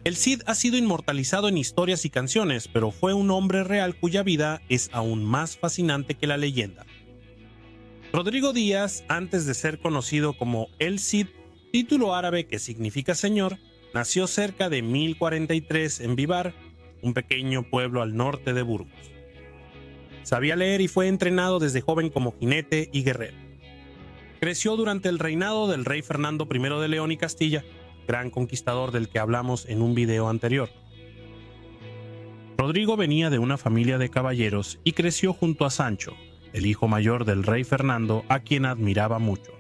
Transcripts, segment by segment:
El Cid ha sido inmortalizado en historias y canciones, pero fue un hombre real cuya vida es aún más fascinante que la leyenda. Rodrigo Díaz, antes de ser conocido como El Cid, título árabe que significa señor, nació cerca de 1043 en Vivar, un pequeño pueblo al norte de Burgos. Sabía leer y fue entrenado desde joven como jinete y guerrero. Creció durante el reinado del rey Fernando I de León y Castilla, gran conquistador del que hablamos en un video anterior. Rodrigo venía de una familia de caballeros y creció junto a Sancho, el hijo mayor del rey Fernando, a quien admiraba mucho.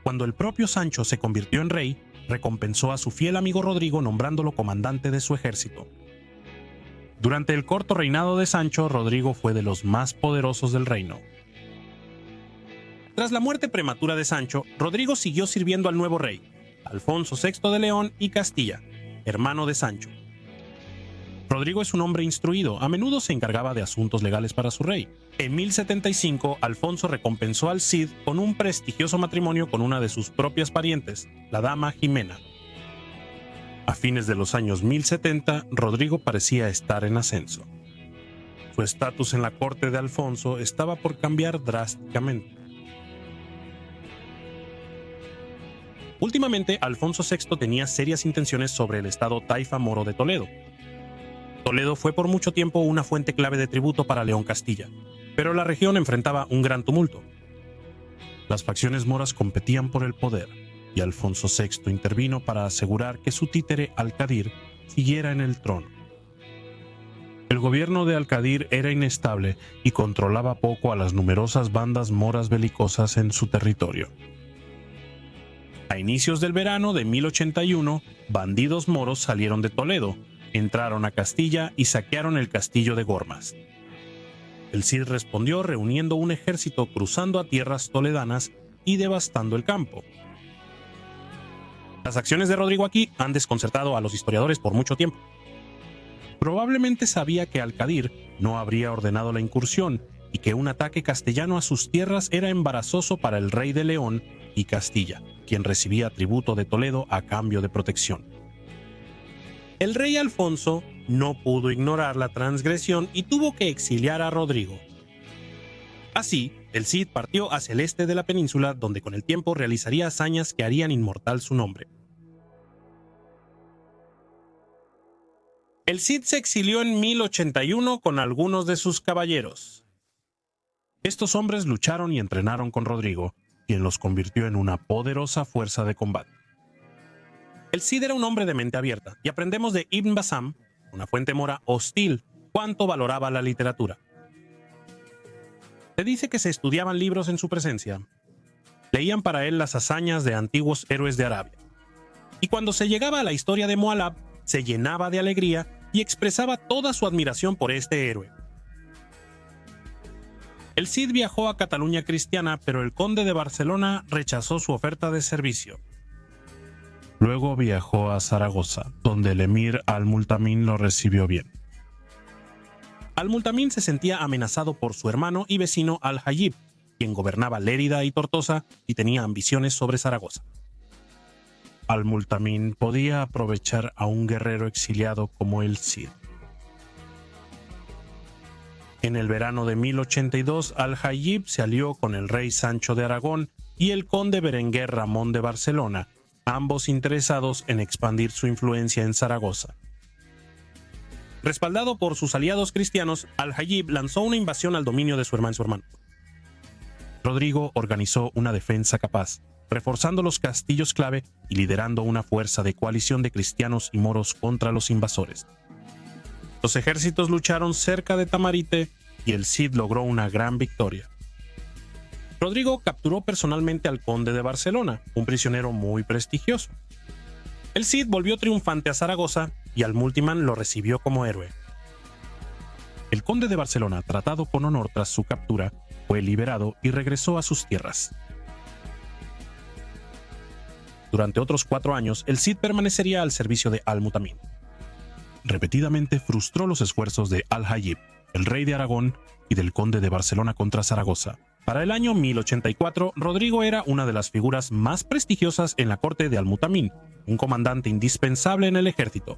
Cuando el propio Sancho se convirtió en rey, recompensó a su fiel amigo Rodrigo nombrándolo comandante de su ejército. Durante el corto reinado de Sancho, Rodrigo fue de los más poderosos del reino. Tras la muerte prematura de Sancho, Rodrigo siguió sirviendo al nuevo rey, Alfonso VI de León y Castilla, hermano de Sancho. Rodrigo es un hombre instruido, a menudo se encargaba de asuntos legales para su rey. En 1075, Alfonso recompensó al Cid con un prestigioso matrimonio con una de sus propias parientes, la dama Jimena. A fines de los años 1070, Rodrigo parecía estar en ascenso. Su estatus en la corte de Alfonso estaba por cambiar drásticamente. Últimamente, Alfonso VI tenía serias intenciones sobre el estado taifa moro de Toledo. Toledo fue por mucho tiempo una fuente clave de tributo para León Castilla, pero la región enfrentaba un gran tumulto. Las facciones moras competían por el poder, y Alfonso VI intervino para asegurar que su títere Al-Qadir siguiera en el trono. El gobierno de Al-Qadir era inestable y controlaba poco a las numerosas bandas moras belicosas en su territorio. A inicios del verano de 1081, bandidos moros salieron de Toledo, entraron a Castilla y saquearon el castillo de Gormaz. El Cid respondió reuniendo un ejército cruzando a tierras toledanas y devastando el campo. Las acciones de Rodrigo aquí han desconcertado a los historiadores por mucho tiempo. Probablemente sabía que Al-Qadir no habría ordenado la incursión y que un ataque castellano a sus tierras era embarazoso para el rey de León y Castilla, quien recibía tributo de Toledo a cambio de protección. El rey Alfonso no pudo ignorar la transgresión y tuvo que exiliar a Rodrigo. Así, el Cid partió hacia el este de la península, donde con el tiempo realizaría hazañas que harían inmortal su nombre. El Cid se exilió en 1081 con algunos de sus caballeros. Estos hombres lucharon y entrenaron con Rodrigo, quien los convirtió en una poderosa fuerza de combate. El Cid era un hombre de mente abierta, y aprendemos de Ibn Bassam, una fuente mora hostil, cuánto valoraba la literatura. Se dice que se estudiaban libros en su presencia. Leían para él las hazañas de antiguos héroes de Arabia. Y cuando se llegaba a la historia de Mualab, se llenaba de alegría y expresaba toda su admiración por este héroe. El Cid viajó a Cataluña cristiana, pero el conde de Barcelona rechazó su oferta de servicio. Luego viajó a Zaragoza, donde el emir Al-Multamín lo recibió bien. Al-Multamín se sentía amenazado por su hermano y vecino Al-Hayyib, quien gobernaba Lérida y Tortosa y tenía ambiciones sobre Zaragoza. Al-Multamín podía aprovechar a un guerrero exiliado como el Cid. En el verano de 1082, Al-Hayyib se alió con el rey Sancho de Aragón y el conde Berenguer Ramón de Barcelona, ambos interesados en expandir su influencia en Zaragoza. Respaldado por sus aliados cristianos, Al-Hayyib lanzó una invasión al dominio de su hermano. Rodrigo organizó una defensa capaz, reforzando los castillos clave y liderando una fuerza de coalición de cristianos y moros contra los invasores. Los ejércitos lucharon cerca de Tamarite y el Cid logró una gran victoria. Rodrigo capturó personalmente al conde de Barcelona, un prisionero muy prestigioso. El Cid volvió triunfante a Zaragoza y Al-Multimán lo recibió como héroe. El conde de Barcelona, tratado con honor tras su captura, fue liberado y regresó a sus tierras. Durante otros 4 años, el Cid permanecería al servicio de Al-Multamín. Repetidamente frustró los esfuerzos de Al-Hayyib, el rey de Aragón, y del conde de Barcelona contra Zaragoza, Para el año 1084, Rodrigo era una de las figuras más prestigiosas en la corte de Al-Mutamín, un comandante indispensable en el ejército.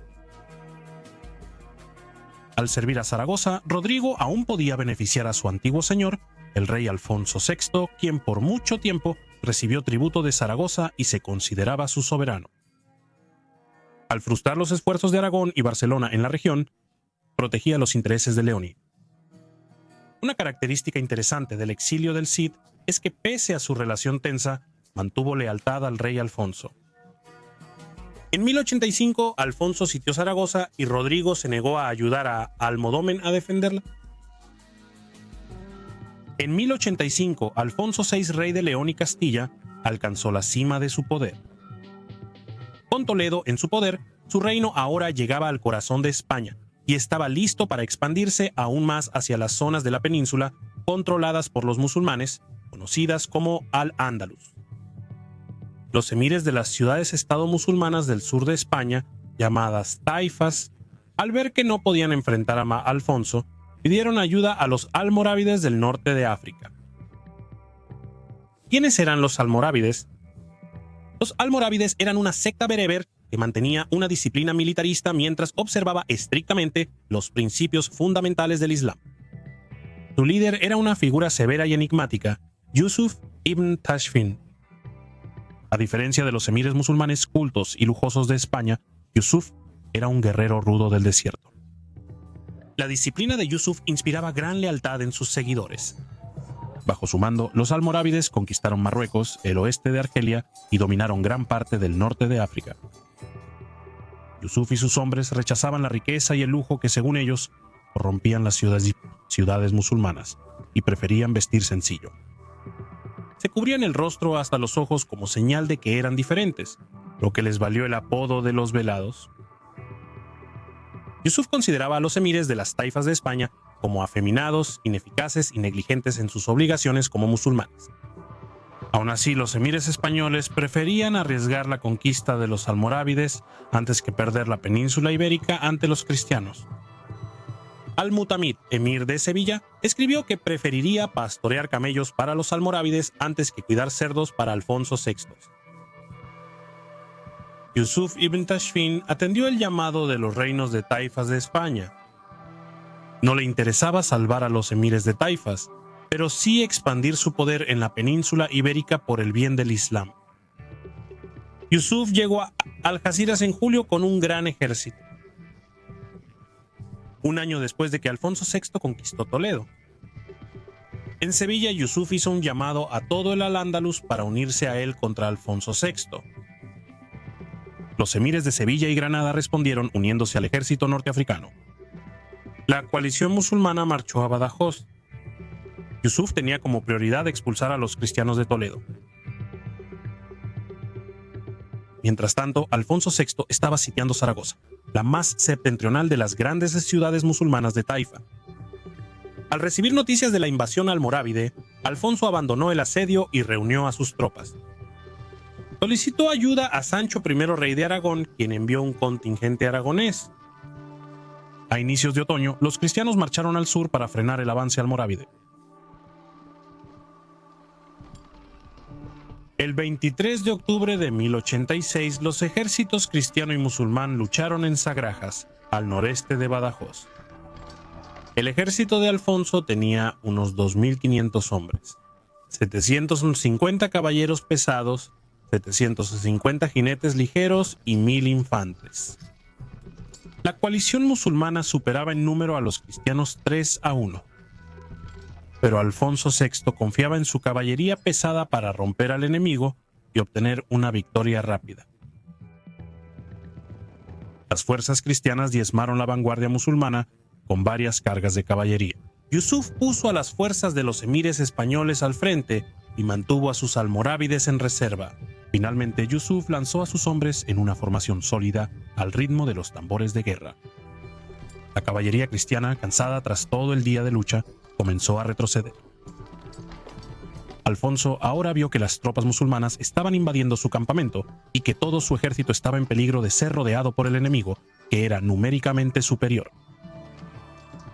Al servir a Zaragoza, Rodrigo aún podía beneficiar a su antiguo señor, el rey Alfonso VI, quien por mucho tiempo recibió tributo de Zaragoza y se consideraba su soberano. Al frustrar los esfuerzos de Aragón y Barcelona en la región, protegía los intereses de Leoni. Una característica interesante del exilio del Cid es que, pese a su relación tensa, mantuvo lealtad al rey Alfonso. En 1085, Alfonso sitió Zaragoza y Rodrigo se negó a ayudar a Almodómen a defenderla. En 1085, Alfonso VI, rey de León y Castilla, alcanzó la cima de su poder. Con Toledo en su poder, su reino ahora llegaba al corazón de España y estaba listo para expandirse aún más hacia las zonas de la península controladas por los musulmanes, conocidas como Al-Ándalus. Los emires de las ciudades-estado musulmanas del sur de España, llamadas taifas, al ver que no podían enfrentar a Alfonso, pidieron ayuda a los almorávides del norte de África. ¿Quiénes eran los almorávides? Los almorávides eran una secta bereber que mantenía una disciplina militarista mientras observaba estrictamente los principios fundamentales del Islam. Su líder era una figura severa y enigmática, Yusuf ibn Tashfin. A diferencia de los emires musulmanes cultos y lujosos de España, Yusuf era un guerrero rudo del desierto. La disciplina de Yusuf inspiraba gran lealtad en sus seguidores. Bajo su mando, los almorávides conquistaron Marruecos, el oeste de Argelia y dominaron gran parte del norte de África. Yusuf y sus hombres rechazaban la riqueza y el lujo que, según ellos, corrompían las ciudades musulmanas y preferían vestir sencillo. Se cubrían el rostro hasta los ojos como señal de que eran diferentes, lo que les valió el apodo de los velados. Yusuf consideraba a los emires de las taifas de España como afeminados, ineficaces y negligentes en sus obligaciones como musulmanes. Aún así, los emires españoles preferían arriesgar la conquista de los almorávides antes que perder la península ibérica ante los cristianos. Al-Mutamid, emir de Sevilla, escribió que preferiría pastorear camellos para los almorávides antes que cuidar cerdos para Alfonso VI. Yusuf ibn Tashfin atendió el llamado de los reinos de taifas de España. No le interesaba salvar a los emires de taifas, pero sí expandir su poder en la península ibérica por el bien del Islam. Yusuf llegó a Algeciras en julio con un gran ejército. Un año después de que Alfonso VI conquistó Toledo. En Sevilla, Yusuf hizo un llamado a todo el Al-Ándalus para unirse a él contra Alfonso VI. Los emires de Sevilla y Granada respondieron uniéndose al ejército norteafricano. La coalición musulmana marchó a Badajoz. Yusuf tenía como prioridad expulsar a los cristianos de Toledo. Mientras tanto, Alfonso VI estaba sitiando Zaragoza, la más septentrional de las grandes ciudades musulmanas de Taifa. Al recibir noticias de la invasión almorávide, Alfonso abandonó el asedio y reunió a sus tropas. Solicitó ayuda a Sancho I, rey de Aragón, quien envió un contingente aragonés. A inicios de otoño, los cristianos marcharon al sur para frenar el avance almorávide. El 23 de octubre de 1086, los ejércitos cristiano y musulmán lucharon en Sagrajas, al noreste de Badajoz. El ejército de Alfonso tenía unos 2.500 hombres, 750 caballeros pesados, 750 jinetes ligeros y 1.000 infantes. La coalición musulmana superaba en número a los cristianos 3-1. Pero Alfonso VI confiaba en su caballería pesada para romper al enemigo y obtener una victoria rápida. Las fuerzas cristianas diezmaron la vanguardia musulmana con varias cargas de caballería. Yusuf puso a las fuerzas de los emires españoles al frente y mantuvo a sus almorávides en reserva. Finalmente, Yusuf lanzó a sus hombres en una formación sólida al ritmo de los tambores de guerra. La caballería cristiana, cansada tras todo el día de lucha, comenzó a retroceder. Alfonso ahora vio que las tropas musulmanas estaban invadiendo su campamento y que todo su ejército estaba en peligro de ser rodeado por el enemigo, que era numéricamente superior.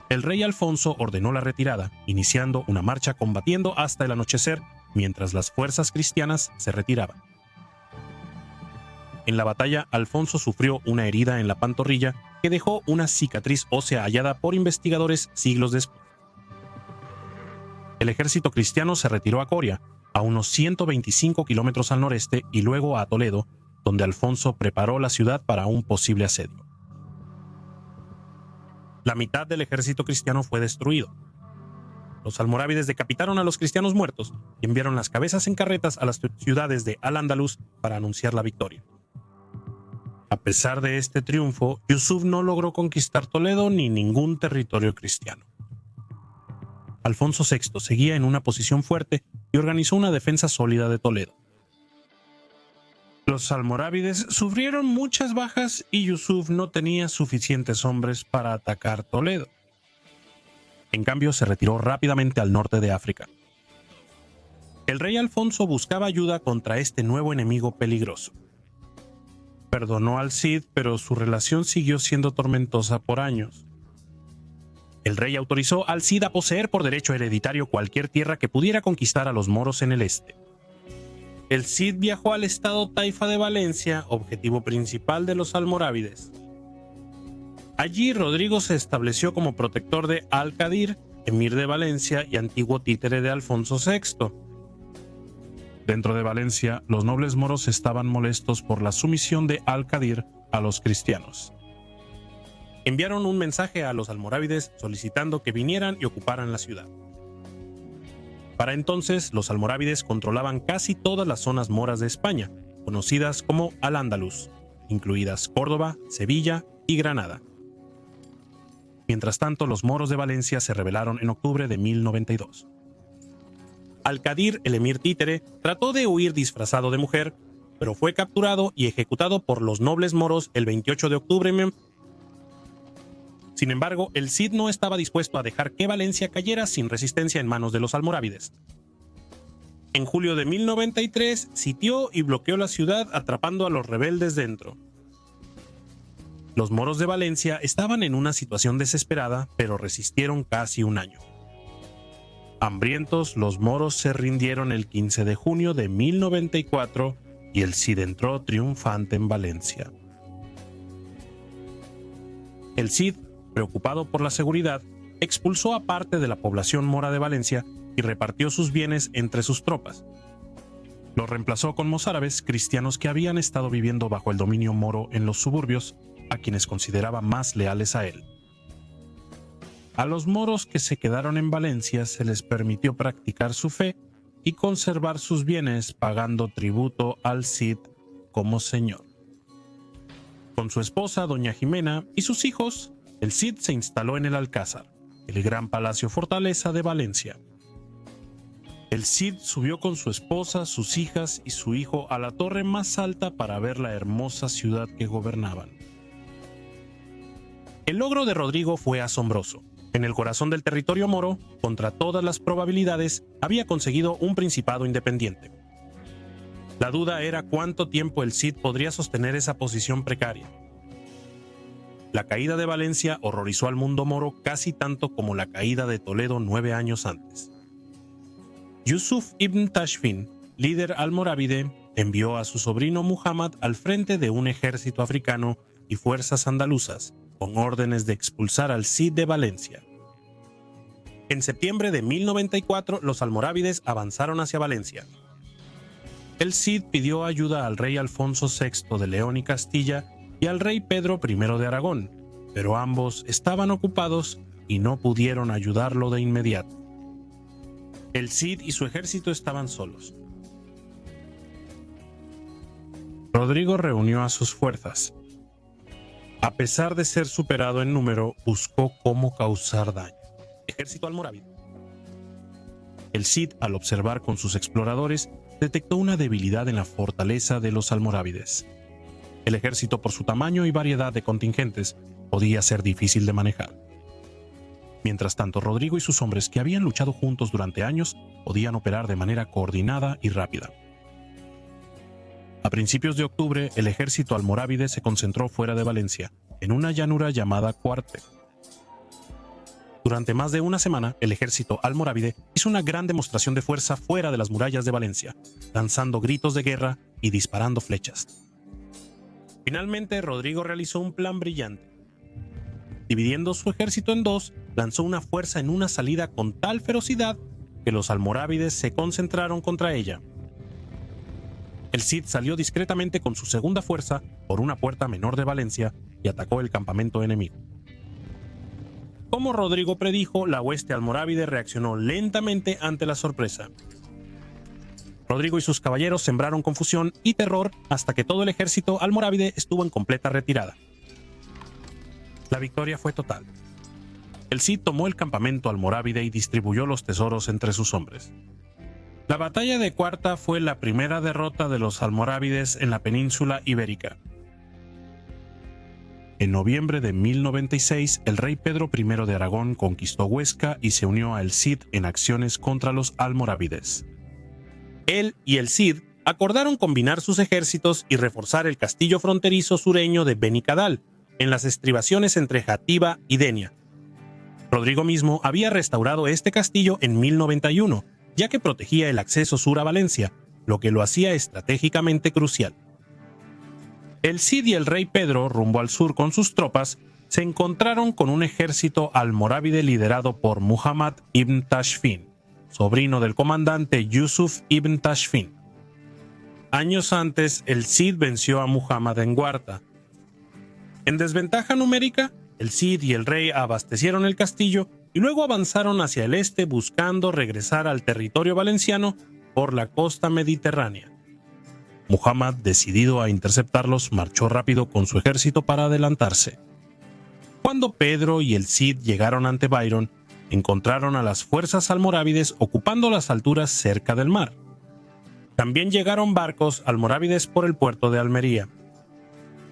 El rey Alfonso ordenó la retirada, iniciando una marcha combatiendo hasta el anochecer mientras las fuerzas cristianas se retiraban. En la batalla, Alfonso sufrió una herida en la pantorrilla que dejó una cicatriz ósea hallada por investigadores siglos después. El ejército cristiano se retiró a Coria, a unos 125 kilómetros al noreste, y luego a Toledo, donde Alfonso preparó la ciudad para un posible asedio. La mitad del ejército cristiano fue destruido. Los almorávides decapitaron a los cristianos muertos y enviaron las cabezas en carretas a las ciudades de Al-Ándalus para anunciar la victoria. A pesar de este triunfo, Yusuf no logró conquistar Toledo ni ningún territorio cristiano. Alfonso VI seguía en una posición fuerte y organizó una defensa sólida de Toledo. Los almorávides sufrieron muchas bajas y Yusuf no tenía suficientes hombres para atacar Toledo. En cambio, se retiró rápidamente al norte de África. El rey Alfonso buscaba ayuda contra este nuevo enemigo peligroso. Perdonó al Cid, pero su relación siguió siendo tormentosa por años. El rey autorizó al Cid a poseer por derecho hereditario cualquier tierra que pudiera conquistar a los moros en el este. El Cid viajó al estado Taifa de Valencia, objetivo principal de los almorávides. Allí Rodrigo se estableció como protector de Al-Qadir, emir de Valencia y antiguo títere de Alfonso VI. Dentro de Valencia, los nobles moros estaban molestos por la sumisión de Al-Qadir a los cristianos. Enviaron un mensaje a los almorávides solicitando que vinieran y ocuparan la ciudad. Para entonces, los almorávides controlaban casi todas las zonas moras de España, conocidas como Al-Ándalus, incluidas Córdoba, Sevilla y Granada. Mientras tanto, los moros de Valencia se rebelaron en octubre de 1092. Al-Qadir, el emir títere, trató de huir disfrazado de mujer, pero fue capturado y ejecutado por los nobles moros el 28 de octubre. Sin embargo, el Cid no estaba dispuesto a dejar que Valencia cayera sin resistencia en manos de los almorávides. En julio de 1093, sitió y bloqueó la ciudad atrapando a los rebeldes dentro. Los moros de Valencia estaban en una situación desesperada, pero resistieron casi un año. Hambrientos, los moros se rindieron el 15 de junio de 1094 y el Cid entró triunfante en Valencia. El Cid, preocupado por la seguridad, expulsó a parte de la población mora de Valencia y repartió sus bienes entre sus tropas. Los reemplazó con mozárabes, cristianos que habían estado viviendo bajo el dominio moro en los suburbios, a quienes consideraba más leales a él. A los moros que se quedaron en Valencia se les permitió practicar su fe y conservar sus bienes pagando tributo al Cid como señor. Con su esposa, doña Jimena, y sus hijos, el Cid se instaló en el Alcázar, el gran palacio fortaleza de Valencia. El Cid subió con su esposa, sus hijas y su hijo a la torre más alta para ver la hermosa ciudad que gobernaban. El logro de Rodrigo fue asombroso. En el corazón del territorio moro, contra todas las probabilidades, había conseguido un principado independiente. La duda era cuánto tiempo el Cid podría sostener esa posición precaria. La caída de Valencia horrorizó al mundo moro casi tanto como la caída de Toledo 9 años antes. Yusuf ibn Tashfin, líder almorávide, envió a su sobrino Muhammad al frente de un ejército africano y fuerzas andaluzas, con órdenes de expulsar al Cid de Valencia. En septiembre de 1094, los almorávides avanzaron hacia Valencia. El Cid pidió ayuda al rey Alfonso VI de León y Castilla y al rey Pedro I de Aragón, pero ambos estaban ocupados y no pudieron ayudarlo de inmediato. El Cid y su ejército estaban solos. Rodrigo reunió a sus fuerzas. A pesar de ser superado en número, buscó cómo causar daño. Ejército almorávide. El Cid, al observar con sus exploradores, detectó una debilidad en la fortaleza de los almorávides. El ejército, por su tamaño y variedad de contingentes, podía ser difícil de manejar. Mientras tanto, Rodrigo y sus hombres, que habían luchado juntos durante años, podían operar de manera coordinada y rápida. A principios de octubre, el ejército almorávide se concentró fuera de Valencia, en una llanura llamada Cuarte. Durante más de una semana, el ejército almorávide hizo una gran demostración de fuerza fuera de las murallas de Valencia, lanzando gritos de guerra y disparando flechas. Finalmente, Rodrigo realizó un plan brillante. Dividiendo su ejército en dos, lanzó una fuerza en una salida con tal ferocidad que los almorávides se concentraron contra ella. El Cid salió discretamente con su segunda fuerza por una puerta menor de Valencia y atacó el campamento enemigo. Como Rodrigo predijo, la hueste almorávide reaccionó lentamente ante la sorpresa. Rodrigo y sus caballeros sembraron confusión y terror hasta que todo el ejército almorávide estuvo en completa retirada. La victoria fue total. El Cid tomó el campamento almorávide y distribuyó los tesoros entre sus hombres. La batalla de Cuarta fue la primera derrota de los almorávides en la península ibérica. En noviembre de 1096, el rey Pedro I de Aragón conquistó Huesca y se unió al Cid en acciones contra los almorávides. Él y el Cid acordaron combinar sus ejércitos y reforzar el castillo fronterizo sureño de Benicadal, en las estribaciones entre Játiva y Denia. Rodrigo mismo había restaurado este castillo en 1091, ya que protegía el acceso sur a Valencia, lo que lo hacía estratégicamente crucial. El Cid y el rey Pedro, rumbo al sur con sus tropas, se encontraron con un ejército almorávide liderado por Muhammad ibn Tashfin, sobrino del comandante Yusuf ibn Tashfin. Años antes, el Cid venció a Muhammad en Guarta. En desventaja numérica, el Cid y el rey abastecieron el castillo y luego avanzaron hacia el este buscando regresar al territorio valenciano por la costa mediterránea. Muhammad, decidido a interceptarlos, marchó rápido con su ejército para adelantarse. Cuando Pedro y el Cid llegaron ante Byron, encontraron a las fuerzas almorávides ocupando las alturas cerca del mar. También llegaron barcos almorávides por el puerto de Almería.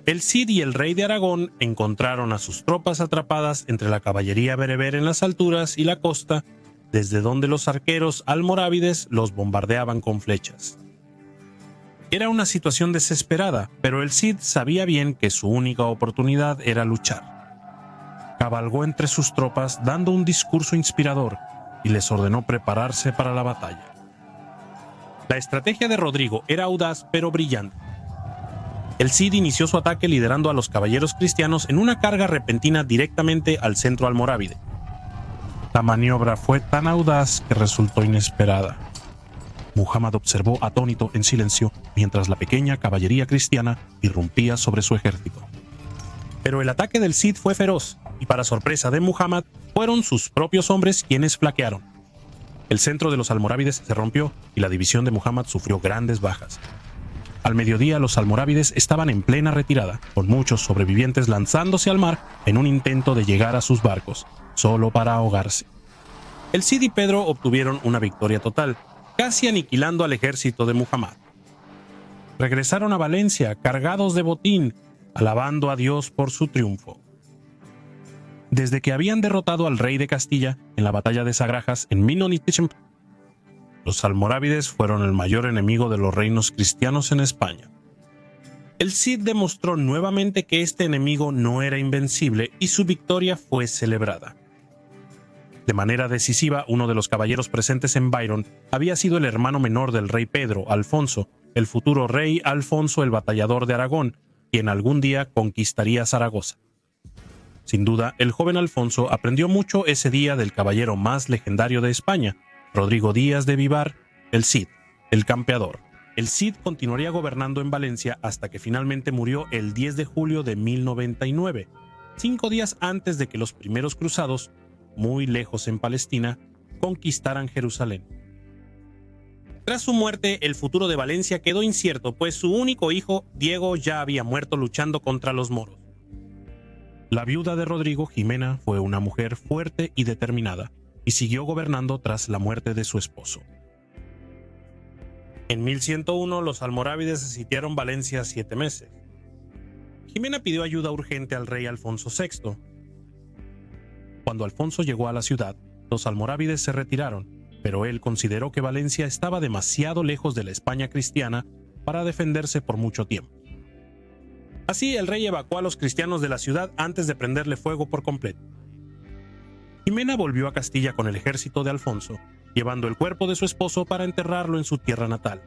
El Cid y el rey de Aragón encontraron a sus tropas atrapadas entre la caballería bereber en las alturas y la costa, desde donde los arqueros almorávides los bombardeaban con flechas. Era una situación desesperada, pero el Cid sabía bien que su única oportunidad era luchar. Cabalgó entre sus tropas dando un discurso inspirador y les ordenó prepararse para la batalla. La estrategia de Rodrigo era audaz pero brillante. El Cid inició su ataque liderando a los caballeros cristianos en una carga repentina directamente al centro almorávide. La maniobra fue tan audaz que resultó inesperada. Muhammad observó atónito en silencio mientras la pequeña caballería cristiana irrumpía sobre su ejército. Pero el ataque del Cid fue feroz y, para sorpresa de Muhammad, fueron sus propios hombres quienes flaquearon. El centro de los almorávides se rompió y la división de Muhammad sufrió grandes bajas. Al mediodía, los almorávides estaban en plena retirada, con muchos sobrevivientes lanzándose al mar en un intento de llegar a sus barcos, solo para ahogarse. El Cid y Pedro obtuvieron una victoria total, casi aniquilando al ejército de Muhammad. Regresaron a Valencia cargados de botín, alabando a Dios por su triunfo. Desde que habían derrotado al rey de Castilla en la batalla de Sagrajas en 1095, los almorávides fueron el mayor enemigo de los reinos cristianos en España. El Cid demostró nuevamente que este enemigo no era invencible y su victoria fue celebrada. De manera decisiva, uno de los caballeros presentes en Byron había sido el hermano menor del rey Pedro, Alfonso, el futuro rey Alfonso el Batallador de Aragón, quien algún día conquistaría Zaragoza. Sin duda, el joven Alfonso aprendió mucho ese día del caballero más legendario de España, Rodrigo Díaz de Vivar, el Cid, el campeador. El Cid continuaría gobernando en Valencia hasta que finalmente murió el 10 de julio de 1099, 5 días antes de que los primeros cruzados, muy lejos en Palestina, conquistaran Jerusalén. Tras su muerte, el futuro de Valencia quedó incierto, pues su único hijo, Diego, ya había muerto luchando contra los moros. La viuda de Rodrigo, Jimena, fue una mujer fuerte y determinada, y siguió gobernando tras la muerte de su esposo. En 1101, los almorávides sitiaron Valencia 7 meses. Jimena pidió ayuda urgente al rey Alfonso VI. Cuando Alfonso llegó a la ciudad, los almorávides se retiraron, pero él consideró que Valencia estaba demasiado lejos de la España cristiana para defenderse por mucho tiempo. Así, el rey evacuó a los cristianos de la ciudad antes de prenderle fuego por completo. Jimena volvió a Castilla con el ejército de Alfonso, llevando el cuerpo de su esposo para enterrarlo en su tierra natal.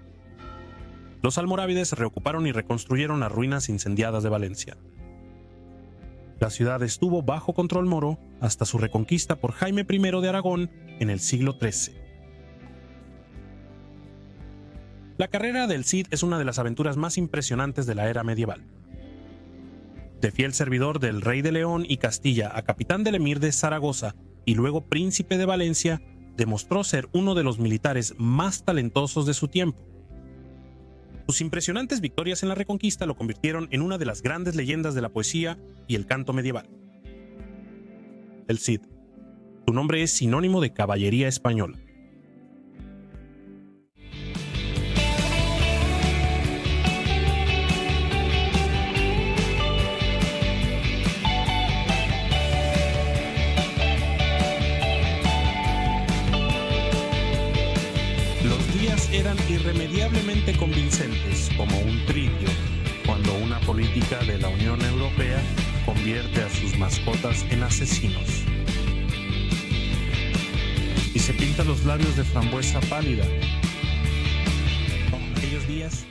Los almorávides reocuparon y reconstruyeron las ruinas incendiadas de Valencia. La ciudad estuvo bajo control moro hasta su reconquista por Jaime I de Aragón en el siglo XIII. La carrera del Cid es una de las aventuras más impresionantes de la era medieval. De fiel servidor del rey de León y Castilla a capitán del emir de Zaragoza y luego príncipe de Valencia, demostró ser uno de los militares más talentosos de su tiempo. Sus impresionantes victorias en la Reconquista lo convirtieron en una de las grandes leyendas de la poesía y el canto medieval. El Cid. Su nombre es sinónimo de caballería española. Eran irremediablemente convincentes como un trivio cuando una política de la Unión Europea convierte a sus mascotas en asesinos. Y se pinta los labios de frambuesa pálida, como aquellos días